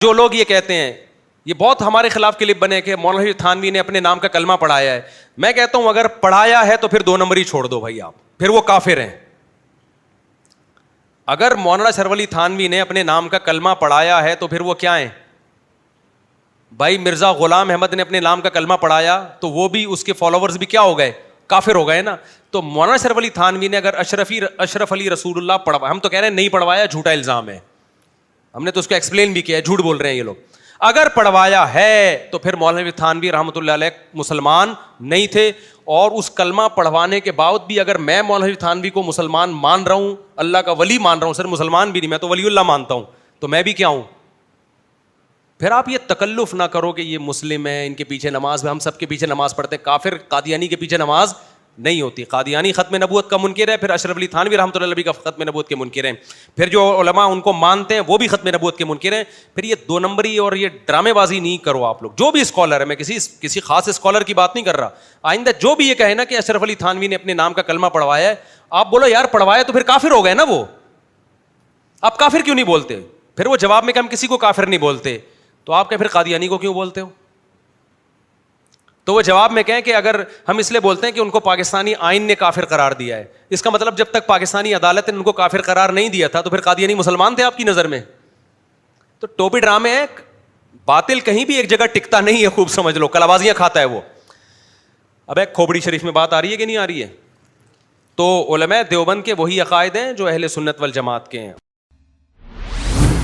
جو لوگ یہ کہتے ہیں، یہ بہت ہمارے خلاف کلپ بنے کہ مولانا تھانوی نے اپنے نام کا کلمہ پڑھایا ہے. میں کہتا ہوں اگر پڑھایا ہے تو پھر 2 نمبر ہی چھوڑ دو بھائی، آپ پھر وہ کافر ہیں. اگر مولانا اشرف علی تھانوی نے اپنے نام کا کلمہ پڑھایا ہے تو پھر وہ کیا ہیں بھائی؟ مرزا غلام احمد نے اپنے نام کا کلمہ پڑھایا تو وہ بھی، اس کے فالوورز بھی کیا ہو گئے؟ کافر ہو گئے نا. تو مولانا اشرف علی تھانوی نے اگر اشرف علی رسول اللہ پڑھوایا، ہم تو کہہ رہے ہیں نہیں پڑھوایا، جھوٹا الزام ہے، ہم نے تو اس کو ایکسپلین بھی کیا ہے، جھوٹ بول رہے ہیں یہ لوگ. اگر پڑھوایا ہے تو پھر مولانا تھانوی رحمۃ اللہ علیہ مسلمان نہیں تھے. اور اس کلمہ پڑھوانے کے بعد بھی اگر میں مولانا تھانوی کو مسلمان مان رہا ہوں، اللہ کا ولی مان رہا ہوں، سر مسلمان بھی نہیں، میں تو ولی اللہ مانتا ہوں، تو میں بھی کیا ہوں؟ پھر آپ یہ تکلف نہ کرو کہ یہ مسلم ہیں، ان کے پیچھے نماز میں، ہم سب کے پیچھے نماز پڑھتے ہیں. کافر قادیانی کے پیچھے نماز نہیں ہوتی. قادیانی ختم نبوت کا منکر ہے، پھر اشرف علی تھانوی رحمۃ اللہ علیہ کا ختم نبوت کے منکر ہیں، پھر جو علماء ان کو مانتے ہیں وہ بھی ختم نبوت کے منکر ہیں. پھر یہ 2 نمبری اور یہ ڈرامے بازی نہیں کرو آپ لوگ. جو بھی اسکالر ہے، میں کسی خاص اسکالر کی بات نہیں کر رہا، آئندہ جو بھی یہ کہے نا کہ اشرف علی تھانوی نے اپنے نام کا کلمہ پڑھوایا ہے، آپ بولو یار پڑھوایا تو پھر کافر ہو گئے نا وہ. آپ کافر کیوں نہیں بولتے؟ پھر وہ جواب میں کہ ہم کسی کو کافر نہیں بولتے، تو آپ کہ پھر قادیانی کو کیوں بولتے ہو؟ تو وہ جواب میں کہیں کہ اگر ہم اس لیے بولتے ہیں کہ ان کو پاکستانی آئین نے کافر قرار دیا ہے، اس کا مطلب جب تک پاکستانی عدالت نے ان کو کافر قرار نہیں دیا تھا تو پھر قادیانی مسلمان تھے آپ کی نظر میں؟ تو ٹوپی ڈرامے ہیں، باطل کہیں بھی ایک جگہ ٹکتا نہیں ہے، خوب سمجھ لو، کلابازیاں کھاتا ہے وہ. اب ایک کھوبڑی شریف میں بات آ رہی ہے کہ نہیں آ رہی ہے؟ تو علماء دیوبند کے وہی عقائد ہیں جو اہل سنت والجماعت کے ہیں.